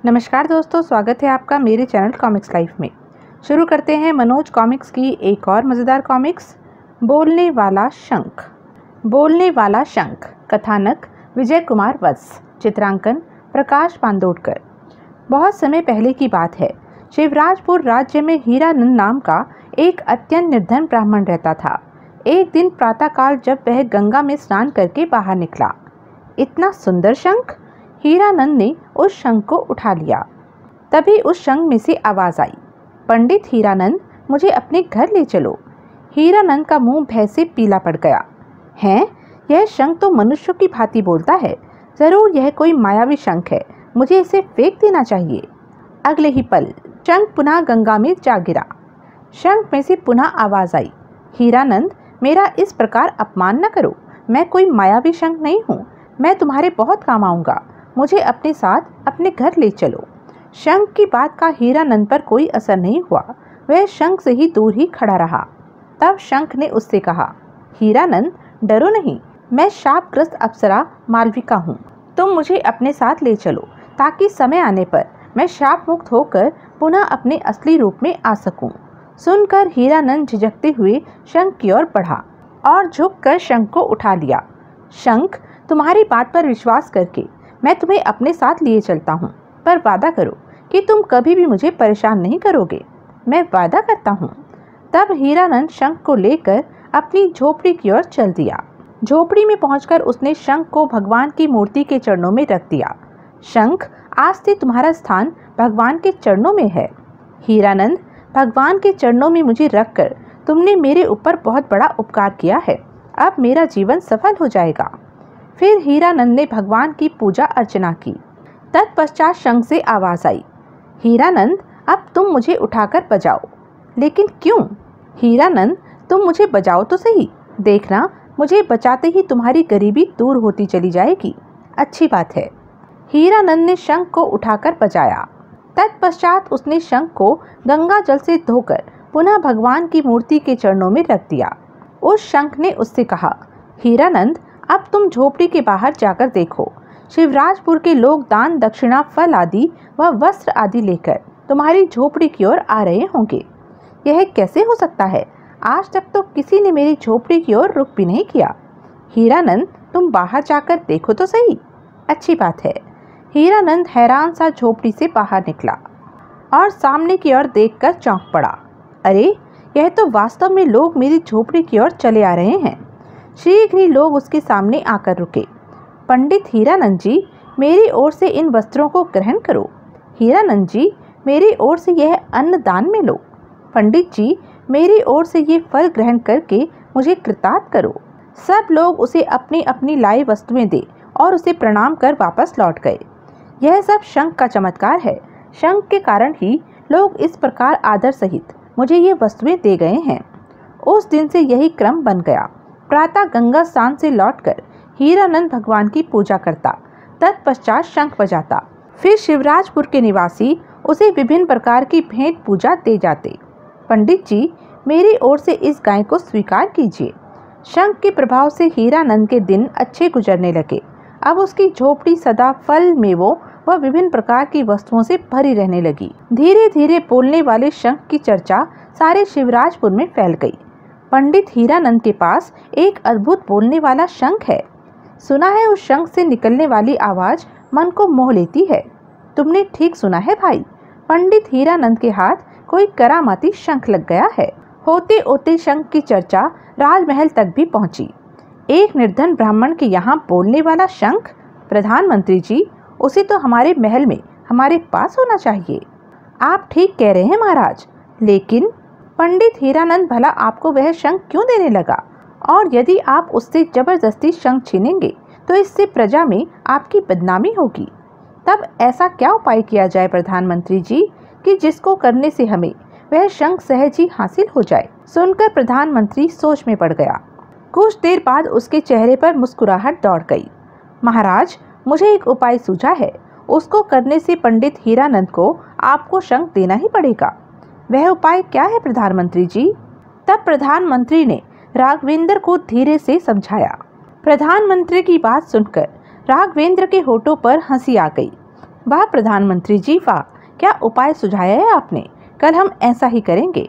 नमस्कार दोस्तों, स्वागत है आपका मेरे चैनल कॉमिक्स लाइफ में। शुरू करते हैं मनोज कॉमिक्स की एक और मज़ेदार कॉमिक्स, बोलने वाला शंख। बोलने वाला शंख, कथानक विजय कुमार वत्स, चित्रांकन प्रकाश पांदोडकर। बहुत समय पहले की बात है। शिवराजपुर राज्य में हीरानंद नाम का एक अत्यंत निर्धन ब्राह्मण रहता था। एक दिन प्रातःकाल जब वह गंगा में स्नान करके बाहर निकला, इतना सुंदर शंख! हीरानंद ने उस शंख को उठा लिया। तभी उस शंख में से आवाज़ आई, पंडित हीरानंद, मुझे अपने घर ले चलो। हीरानंद का मुंह भय से पीला पड़ गया। हैं, यह शंख तो मनुष्यों की भांति बोलता है। ज़रूर यह कोई मायावी शंख है, मुझे इसे फेंक देना चाहिए। अगले ही पल शंख पुनः गंगा में जा गिरा। शंख में से पुनः आवाज़ आई, हीरानंद, मेरा इस प्रकार अपमान न करो। मैं कोई मायावी शंख नहीं हूँ। मैं तुम्हारे बहुत काम आऊँगा। मुझे अपने साथ अपने घर ले चलो। शंख की बात का हीरानंद पर कोई असर नहीं हुआ। वह शंख से ही दूर ही खड़ा रहा। तब शंख ने उससे कहा, हीरानंद, डरो नहीं, मैं शापग्रस्त अप्सरा मालविका हूँ। तुम मुझे अपने साथ ले चलो ताकि समय आने पर मैं शाप मुक्त होकर पुनः अपने असली रूप में आ सकूं। सुनकर हीरानंद झिझकते हुए शंख की ओर बढ़ा और झुककर शंख को उठा लिया। शंख, तुम्हारी बात पर विश्वास करके मैं तुम्हें अपने साथ लिए चलता हूँ, पर वादा करो कि तुम कभी भी मुझे परेशान नहीं करोगे। मैं वादा करता हूँ। तब हीरानंद शंख को लेकर अपनी झोपड़ी की ओर चल दिया। झोपड़ी में पहुंचकर उसने शंख को भगवान की मूर्ति के चरणों में रख दिया। शंख, आज से तुम्हारा स्थान भगवान के चरणों में है। हीरानंद, भगवान के चरणों में मुझे रखकर तुमने मेरे ऊपर बहुत बड़ा उपकार किया है। अब मेरा जीवन सफल हो जाएगा। फिर हीरानंद ने भगवान की पूजा अर्चना की। तत्पश्चात शंख से आवाज़ आई, हीरानंद, अब तुम मुझे उठाकर बजाओ। लेकिन क्यों? हीरानंद, तुम मुझे बजाओ तो सही। देखना, मुझे बचाते ही तुम्हारी गरीबी दूर होती चली जाएगी। अच्छी बात है। हीरानंद ने शंख को उठाकर बजाया। तत्पश्चात उसने शंख को गंगा जल से धोकर पुनः भगवान की मूर्ति के चरणों में रख दिया। उस शंख ने उससे कहा, हीरानंद, अब तुम झोपड़ी के बाहर जाकर देखो। शिवराजपुर के लोग दान दक्षिणा, फल आदि व वस्त्र आदि लेकर तुम्हारी झोपड़ी की ओर आ रहे होंगे। यह कैसे हो सकता है? आज तक तो किसी ने मेरी झोपड़ी की ओर रुख भी नहीं किया। हीरानंद, तुम बाहर जाकर देखो तो सही। अच्छी बात है। हीरानंद हैरान सा झोपड़ी से बाहर निकला और सामने की ओर देखकर चौंक पड़ा। अरे, यह तो वास्तव में लोग मेरी झोपड़ी की ओर चले आ रहे हैं। शीघ्र ही लोग उसके सामने आकर रुके। पंडित हीरानंद जी, मेरी ओर से इन वस्त्रों को ग्रहण करो। हीरानंद जी, मेरी ओर से यह अन्न दान में लो। पंडित जी, मेरी ओर से ये फल ग्रहण करके मुझे कृतार्थ करो। सब लोग उसे अपनी अपनी लाई वस्तुएं दे और उसे प्रणाम कर वापस लौट गए। यह सब शंख का चमत्कार है। शंख के कारण ही लोग इस प्रकार आदर सहित मुझे ये वस्तुएं दे गए हैं। उस दिन से यही क्रम बन गया। प्रातः गंगा स्नान से लौटकर हीरानंद भगवान की पूजा करता, तत्पश्चात शंख बजाता। फिर शिवराजपुर के निवासी उसे विभिन्न प्रकार की भेंट पूजा दे जाते। पंडित जी, मेरी ओर से इस गाय को स्वीकार कीजिए। शंख के प्रभाव से हीरानंद के दिन अच्छे गुजरने लगे। अब उसकी झोपड़ी सदा फल, मेवों व विभिन्न प्रकार की वस्तुओं से भरी रहने लगी। धीरे धीरे बोलने वाले शंख की चर्चा सारे शिवराजपुर में फैल गई। पंडित हीरानंद के पास एक अद्भुत बोलने वाला शंख है। सुना है उस शंख से निकलने वाली आवाज मन को मोह लेती है। तुमने ठीक सुना है भाई, पंडित हीरानंद के हाथ कोई करामाती शंख लग गया है। होते होते शंख की चर्चा राजमहल तक भी पहुंची। एक निर्धन ब्राह्मण के यहाँ बोलने वाला शंख? प्रधानमंत्री जी, उसे तो हमारे महल में हमारे पास होना चाहिए। आप ठीक कह रहे हैं महाराज, लेकिन पंडित हीरानंद भला आपको वह शंख क्यों देने लगा? और यदि आप उससे जबरदस्ती शंख छीनेंगे तो इससे प्रजा में आपकी बदनामी होगी। तब ऐसा क्या उपाय किया जाए प्रधानमंत्री जी कि जिसको करने से हमें वह शंख सहज ही हासिल हो जाए? सुनकर प्रधानमंत्री सोच में पड़ गया। कुछ देर बाद उसके चेहरे पर मुस्कुराहट दौड़ गई। महाराज, मुझे एक उपाय सूझा है। उसको करने से पंडित हीरानंद को आपको शंख देना ही पड़ेगा। वह उपाय क्या है प्रधानमंत्री जी? तब प्रधानमंत्री ने राघवेंद्र को धीरे से समझाया। प्रधानमंत्री की बात सुनकर राघवेंद्र के होठों पर हंसी आ गई। वाह प्रधानमंत्री जी वाह, क्या उपाय सुझाया है आपने, कल हम ऐसा ही करेंगे।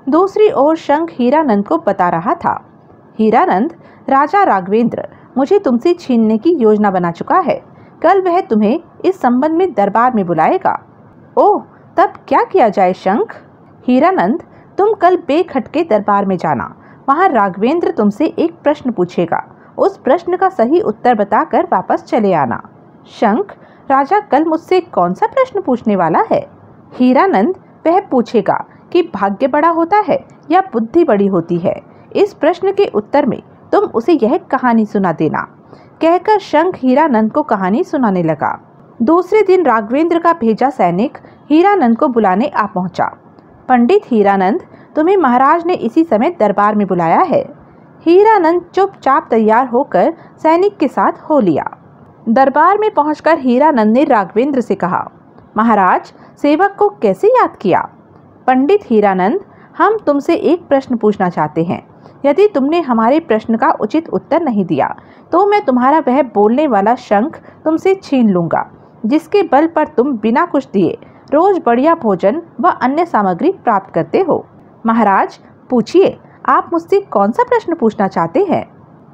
दूसरी ओर शंख हीरानंद को बता रहा था, हीरानंद, राजा राघवेंद्र मुझे तुमसे छीनने की योजना बना चुका है। कल वह तुम्हें इस संबंध में दरबार में बुलाएगा। ओह, तब क्या किया जाए शंख? हीरानंद, तुम कल बेखटके दरबार में जाना। वहाँ राघवेंद्र तुमसे एक प्रश्न पूछेगा, उस प्रश्न का सही उत्तर बताकर वापस चले आना। शंख, राजा कल मुझसे कौन सा प्रश्न पूछने वाला है? हीरानंद, वह पूछेगा कि भाग्य बड़ा होता है या बुद्धि बड़ी होती है। इस प्रश्न के उत्तर में तुम उसे यह कहानी सुना देना। कहकर शंख हीरानंद को कहानी सुनाने लगा। दूसरे दिन राघवेंद्र का भेजा सैनिक हीरानंद को बुलाने आ पहुंचा। पंडित हीरानंद, तुम्हें महाराज ने इसी समय दरबार में बुलाया है। हीरानंद चुपचाप तैयार होकर सैनिक के साथ हो लिया। दरबार में पहुंचकर हीरानंद ने राघवेंद्र से कहा, महाराज, सेवक को कैसे याद किया? पंडित हीरानंद, हम तुमसे एक प्रश्न पूछना चाहते हैं। यदि तुमने हमारे प्रश्न का उचित उत्तर नहीं दिया तो मैं तुम्हारा वह बोलने वाला शंख तुमसे छीन लूंगा, जिसके बल पर तुम बिना कुछ दिए रोज बढ़िया भोजन व अन्य सामग्री प्राप्त करते हो। महाराज, पूछिए, आप मुझसे कौन सा प्रश्न पूछना चाहते हैं?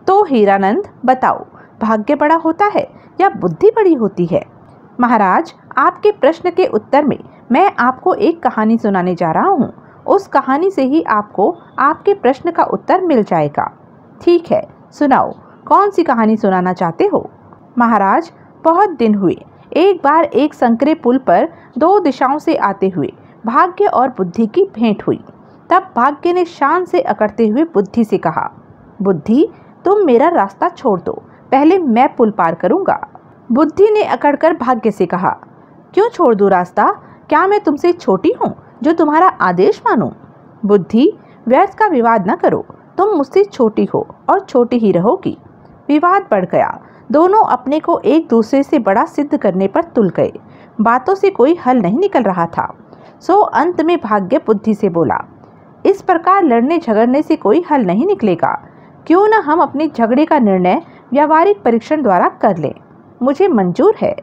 तो हीरानंद, बताओ, भाग्य बड़ा होता है या बुद्धि बड़ी होती है? महाराज, आपके प्रश्न के उत्तर में मैं आपको एक कहानी सुनाने जा रहा हूँ। उस कहानी से ही आपको आपके प्रश्न का उत्तर मिल जाएगा। ठीक है, सुनाओ, कौन सी कहानी सुनाना चाहते हो? महाराज, बहुत दिन हुए एक बार एक संकरे पुल पर दो दिशाओं से आते हुए भाग्य और बुद्धि की भेंट हुई। तब भाग्य ने शान से अकड़ते हुए बुद्धि से कहा, बुद्धि, तुम मेरा रास्ता छोड़ दो, पहले मैं पुल पार करूंगा। बुद्धि ने अकड़कर भाग्य से कहा, क्यों छोड़ दूं रास्ता? क्या मैं तुमसे छोटी हूँ जो तुम्हारा आदेश मानूं? बुद्धि, व्यर्थ का विवाद न करो, तुम मुझसे छोटी हो और छोटी ही रहोगी। विवाद बढ़ गया। दोनों अपने को एक दूसरे से बड़ा सिद्ध करने पर तुल गए। बातों से कोई हल नहीं निकल रहा था। सो अंत में भाग्य बुद्धि से बोला, इस प्रकार लड़ने झगड़ने से कोई हल नहीं निकलेगा। क्यों न हम अपने झगड़े का निर्णय व्यावहारिक परीक्षण द्वारा कर लें। मुझे मंजूर है।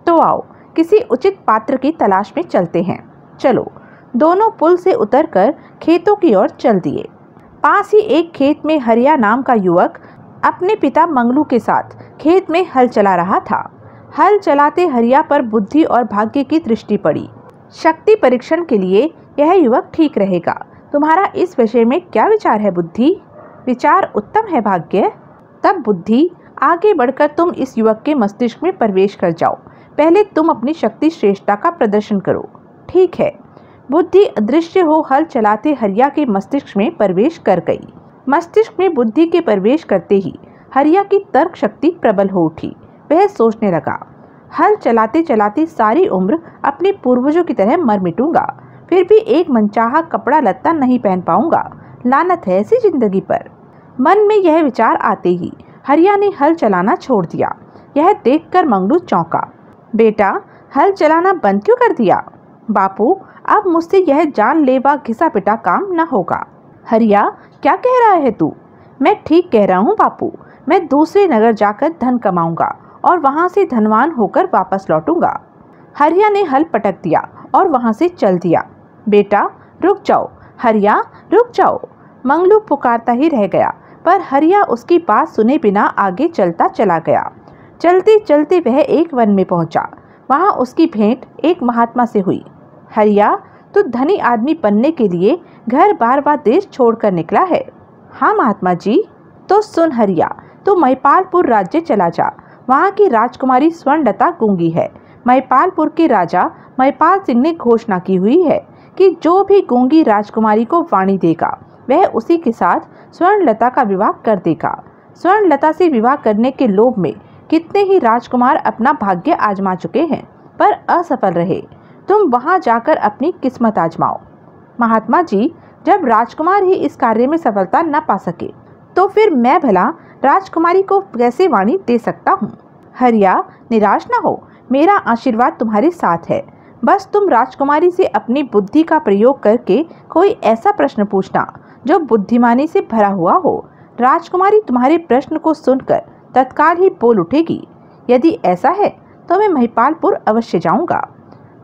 तो आओ, किसी उचित पात्र की तलाश में चलते हैं। चलो। दोनों पुल से उतरकर खेतों की ओर चल दिए। पास ही एक खेत में हरिया नाम का युवक अपने पिता मंगलू के साथ खेत में हल चला रहा था। हल चलाते हरिया पर बुद्धि और भाग्य की दृष्टि पड़ी। शक्ति परीक्षण के लिए यह युवक ठीक रहेगा। तुम्हारा इस विषय में क्या विचार है बुद्धि? विचार उत्तम है भाग्य। तब बुद्धि, आगे बढ़कर तुम इस युवक के मस्तिष्क में प्रवेश कर जाओ। पहले तुम अपनी शक्ति श्रेष्ठता का प्रदर्शन करो। ठीक है। बुद्धि अदृश्य हो हल चलाते हरिया के मस्तिष्क में प्रवेश कर गई। मस्तिष्क में बुद्धि के प्रवेश करते ही हरिया की तर्क शक्ति प्रबल हो उठी। वह सोचने लगा, हल चलाते चलाते सारी उम्र अपने पूर्वजों की तरह मर मिटूंगा, फिर भी एक मनचाहा कपड़ा लत्ता नहीं पहन पाऊंगा। लानत है ऐसी जिंदगी पर। मन में यह विचार आते ही हरिया ने हल चलाना छोड़ दिया। यह देखकर मंगलू चौंका। बेटा, हल चलाना बंद क्यों कर दिया? बापू, अब मुझसे यह जानलेवा घिसा पिटा काम न होगा। हरिया, क्या कह रहा है तू? मैं ठीक कह रहा हूँ बापू। मैं दूसरे नगर जाकर धन कमाऊंगा और वहाँ से धनवान होकर वापस लौटूंगा। हरिया ने हल पटक दिया और वहाँ से चल दिया। बेटा, रुक जाओ। हरिया, रुक जाओ। मंगलू पुकारता ही रह गया, पर हरिया उसकी बात सुने बिना आगे चलता चला गया। चलते चलते वह एक वन में पहुंचा। वहाँ उसकी भेंट एक महात्मा से हुई। हरिया, तू धनी आदमी बनने के लिए घर बार व देश छोड़कर निकला है। हाँ महात्मा जी। तो सुन हरिया, तू महिपालपुर राज्य चला जा। वहाँ की राजकुमारी स्वर्णलता गूंगी है। महिपालपुर के राजा महिपाल सिंह ने घोषणा की हुई है कि जो भी गूंगी राजकुमारी को वाणी देगा वह उसी के साथ स्वर्णलता का विवाह कर देगा। स्वर्णलता से विवाह करने के लोभ में कितने ही राजकुमार अपना भाग्य आजमा चुके हैं, पर असफल रहे। तुम वहां जाकर अपनी किस्मत आजमाओ। महात्मा जी, जब राजकुमार ही इस कार्य में सफलता न पा सके तो फिर मैं भला राजकुमारी को कैसे वाणी दे सकता हूँ? हरिया, निराश न हो, मेरा आशीर्वाद तुम्हारे साथ है। बस तुम राजकुमारी से अपनी बुद्धि का प्रयोग करके कोई ऐसा प्रश्न पूछना जो बुद्धिमानी से भरा हुआ हो। राजकुमारी तुम्हारे प्रश्न को सुनकर तत्काल ही बोल उठेगी। यदि ऐसा है तो मैं महिपालपुर अवश्य जाऊंगा।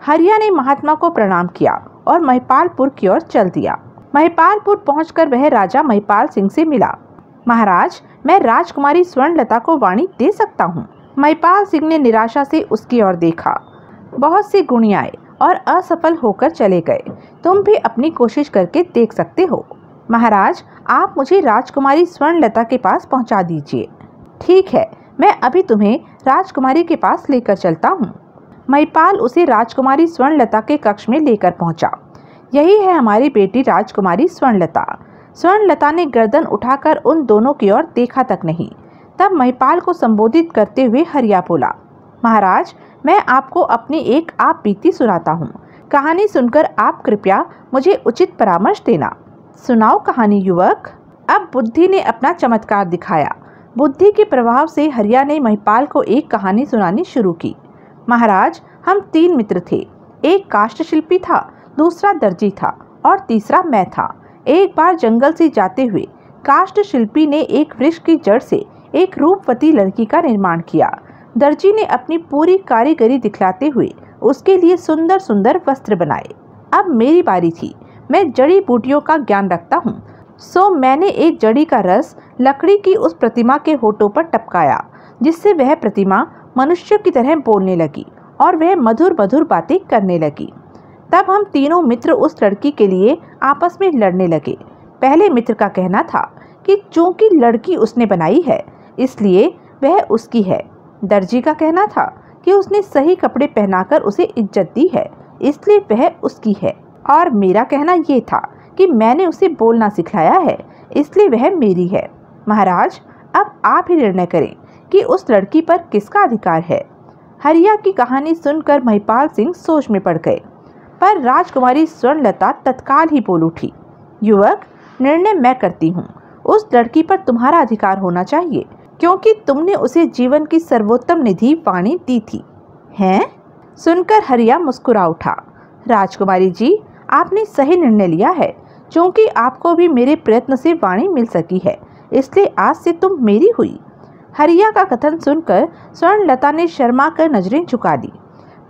हरिया ने महात्मा को प्रणाम किया और महिपालपुर की ओर चल दिया। महिपालपुर पहुंचकर वह राजा महिपाल सिंह से मिला। महाराज, मैं राजकुमारी स्वर्णलता को वाणी दे सकता हूँ। महिपाल सिंह ने निराशा से उसकी ओर देखा। बहुत से गुणी आए और असफल होकर चले गए। तुम भी अपनी कोशिश करके देख सकते हो। महाराज, आप मुझे राजकुमारी स्वर्णलता के पास पहुंचा दीजिए। ठीक है, मैं अभी तुम्हें राजकुमारी के पास लेकर चलता हूँ। महिपाल उसे राजकुमारी स्वर्णलता के कक्ष में लेकर पहुंचा। यही है हमारी बेटी राजकुमारी स्वर्णलता। स्वर्णलता ने गर्दन उठाकर उन दोनों की ओर देखा तक नहीं। तब महिपाल को संबोधित करते हुए हरिया बोला, महाराज, मैं आपको अपनी एक आप बीती सुनाता हूँ। कहानी सुनकर आप कृपया मुझे उचित परामर्श देना। सुनाओ कहानी युवक। अब बुद्धि ने अपना चमत्कार दिखाया। बुद्धि के प्रभाव से हरिया ने महिपाल को एक कहानी सुनानी शुरू की। महाराज, हम 3 मित्र थे। एक काष्ठशिल्पी था, दूसरा दर्जी था और तीसरा मैं था। एक बार जंगल से जाते हुए काष्ठशिल्पी ने एक वृक्ष की जड़ से एक रूपवती लड़की का निर्माण किया। दर्जी ने अपनी पूरी कारीगरी दिखलाते हुए उसके लिए सुंदर सुंदर वस्त्र बनाए। अब मेरी बारी थी। मैं जड़ी बूटियों का ज्ञान रखता हूँ, सो मैंने एक जड़ी का रस लकड़ी की उस प्रतिमा के होठों पर टपकाया, जिससे वह प्रतिमा मनुष्य की तरह बोलने लगी और वह मधुर मधुर बातें करने लगी। तब हम तीनों मित्र उस लड़की के लिए आपस में लड़ने लगे। पहले मित्र का कहना था कि चूंकि लड़की उसने बनाई है इसलिए वह उसकी है। दर्जी का कहना था कि उसने सही कपड़े पहनाकर उसे इज्जत दी है इसलिए वह उसकी है। और मेरा कहना ये था कि मैंने उसे बोलना सिखाया है इसलिए वह मेरी है। महाराज, अब आप ही निर्णय करें कि उस लड़की पर किसका अधिकार है। हरिया की कहानी सुनकर महिपाल सिंह सोच में पड़ गए, पर राजकुमारी स्वर्णलता तत्काल ही बोल उठी, युवक, निर्णय मैं करती हूँ। उस लड़की पर तुम्हारा अधिकार होना चाहिए क्योंकि तुमने उसे जीवन की सर्वोत्तम निधि वाणी दी थी। हैं? सुनकर हरिया मुस्कुरा उठा। राजकुमारी जी, आपने सही निर्णय लिया है। क्योंकि आपको भी मेरे प्रयत्न से वाणी मिल सकी है इसलिए आज से तुम मेरी हुई। हरिया का कथन सुनकर स्वर्णलता ने शर्मा कर नजरें झुका दी।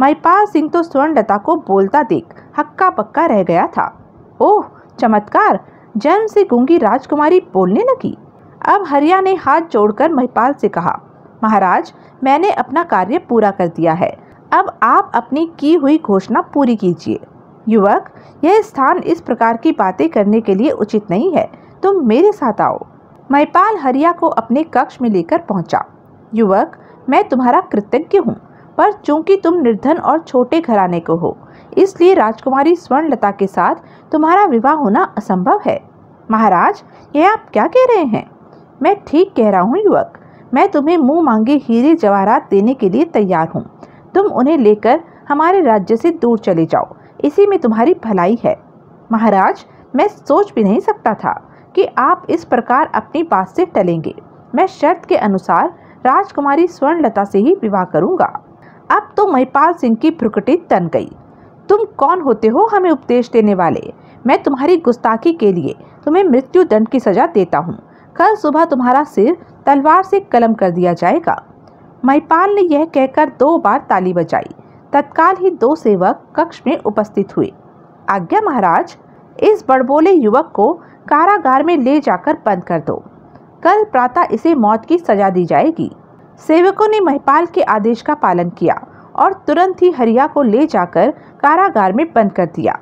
महिपाल सिंह तो स्वर्णलता को बोलता देख हक्का बक्का रह गया था। ओह चमत्कार, जन्म से गूंगी राजकुमारी बोलने लगी। अब हरिया ने हाथ जोड़कर महिपाल से कहा, महाराज, मैंने अपना कार्य पूरा कर दिया है। अब आप अपनी की हुई घोषणा पूरी कीजिए। युवक, यह स्थान इस प्रकार की बातें करने के लिए उचित नहीं है। तुम मेरे साथ आओ। महिपाल हरिया को अपने कक्ष में लेकर पहुंचा। युवक, मैं तुम्हारा कृतज्ञ हूँ, पर चूंकि तुम निर्धन और छोटे घराने को हो इसलिए राजकुमारी स्वर्णलता के साथ तुम्हारा विवाह होना असंभव है। महाराज, यह आप क्या कह रहे हैं? मैं ठीक कह रहा हूँ युवक। मैं तुम्हें मुंह मांगे हीरे जवाहरात देने के लिए तैयार हूँ। तुम उन्हें लेकर हमारे राज्य से दूर चले जाओ, इसी में तुम्हारी भलाई है। महाराज, मैं सोच भी नहीं सकता था कि आप इस प्रकार अपनी बात से टलेंगे। मैं शर्त के अनुसार राजकुमारी स्वर्णलता से ही विवाह करूंगा। अब तो महिपाल सिंह की भ्रुकुटी तन गई। तुम कौन होते हो हमें उपदेश देने वाले? मैं तुम्हारी गुस्ताखी के लिए तुम्हें मृत्यु दंड की सजा देता हूँ। कल सुबह तुम्हारा सिर तलवार से कलम कर दिया जाएगा। महिपाल ने यह कहकर 2 बार ताली बजाई। तत्काल ही 2 सेवक कक्ष में उपस्थित हुए। आज्ञा महाराज, इस बड़बोले युवक को कारागार में ले जाकर बंद कर दो। कल प्रातः इसे मौत की सजा दी जाएगी। सेवकों ने महिपाल के आदेश का पालन किया और तुरंत ही हरिया को ले जाकर कारागार में बंद कर दिया।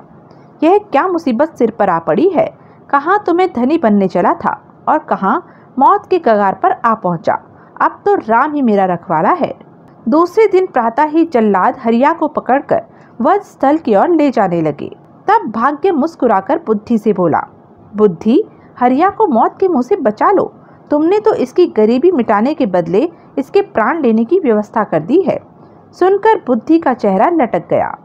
यह क्या मुसीबत सिर पर आ पड़ी है? कहाँ तुम्हें धनी बनने चला था और कहाँ मौत के कगार पर आ पहुंचा। अब तो राम ही मेरा रखवाला है। दूसरे दिन प्रातः ही जल्लाद हरिया को पकड़कर वध स्थल की ओर ले जाने लगे। तब भाग्य मुस्कुराकर बुद्धि से बोला, बुद्धि, हरिया को मौत के मुंह से बचा लो। तुमने तो इसकी गरीबी मिटाने के बदले इसके प्राण लेने की व्यवस्था कर दी है। सुनकर बुद्धि का चेहरा लटक गया।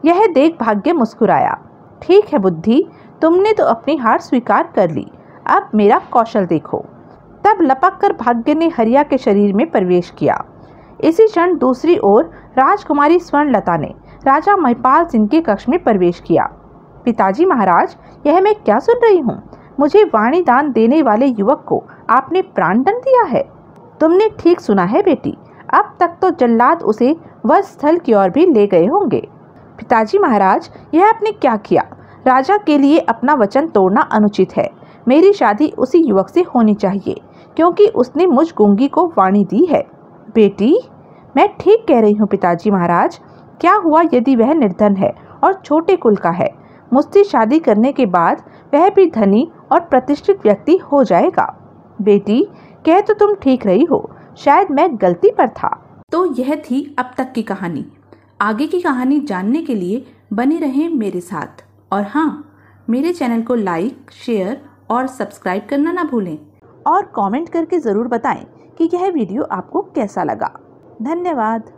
यह देख भाग्य मुस्कुराया। ठीक है बुद्धि, तुमने तो अपनी हार स्वीकार कर ली। अब मेरा कौशल देखो। तब लपक कर भाग्य ने हरिया के शरीर में प्रवेश किया। इसी क्षण दूसरी ओर राजकुमारी स्वर्णलता ने राजा महिपाल सिंह के कक्ष में प्रवेश किया। पिताजी महाराज, यह मैं क्या सुन रही हूँ? मुझे वाणी दान देने वाले युवक को आपने प्राण दंड दिया है। तुमने ठीक सुना है बेटी। अब तक तो जल्लाद उसे वध स्थल की ओर भी ले गए होंगे। पिताजी महाराज, यह आपने क्या किया? राजा के लिए अपना वचन तोड़ना अनुचित है। मेरी शादी उसी युवक से होनी चाहिए क्योंकि उसने मुझ गूंगी को वाणी दी है। बेटी, मैं ठीक कह रही हूँ पिताजी महाराज। क्या हुआ यदि वह निर्धन है और छोटे कुल का है? मुझसे शादी करने के बाद वह भी धनी और प्रतिष्ठित व्यक्ति हो जाएगा। बेटी, कह तो तुम ठीक रही हो, शायद मैं गलती पर था। तो यह थी अब तक की कहानी। आगे की कहानी जानने के लिए बने रहें मेरे साथ। और हाँ, मेरे चैनल को लाइक, शेयर और सब्सक्राइब करना ना भूलें। और कमेंट करके ज़रूर बताएं कि यह वीडियो आपको कैसा लगा। धन्यवाद।